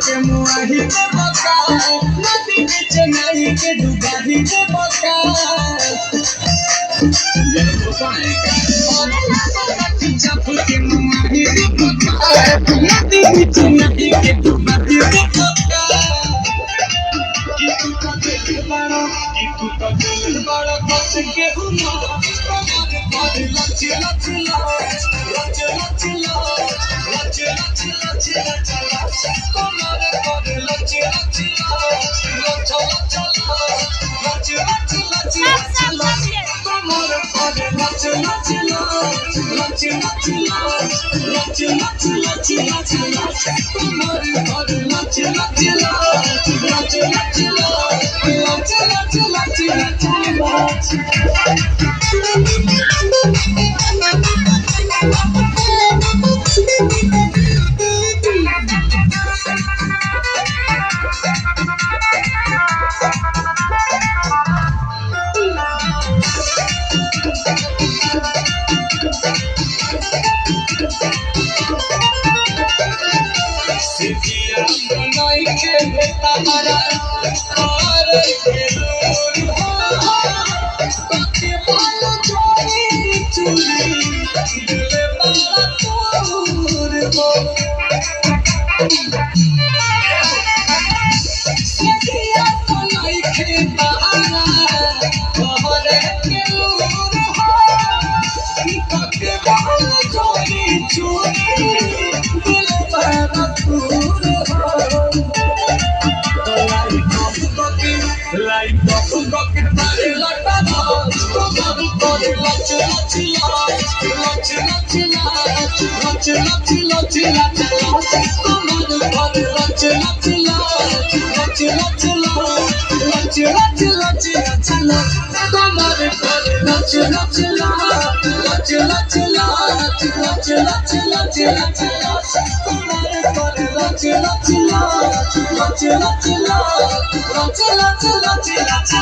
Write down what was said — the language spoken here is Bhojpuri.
के मुआही के बका नदी बीच नहीं के डुबाही के बका जब के मुआही के बका नदी बीच नहीं के डुबाही के बका कि तू तो दिल बड़ा बस के हुआ कमर पर लच लच लच लच लच लच लच लच लच लच कमर पर लच लच लच लच लच लच लच लच लच कमर पर लच लच लच लच लच लच लच लच लच लच कमर पर लच लच लच लच सिटिया बनाई के तारा और के दूर हो कते बाल चोरी चोरी दिल बाला तोर हो सिटिया बनाई के तारा और के दूर हो कते बाल चोरी चोरी दिल बाला तोर like bucket body like that body body lach lach lach lach lach lach lach lach lach lach lach body body lach lach lach lach lach lach lach lach lach lach lach body body lach lach lach lach lach lach lach lach lach lach lach body body lach lach lach lach lach lach lach lach lach lach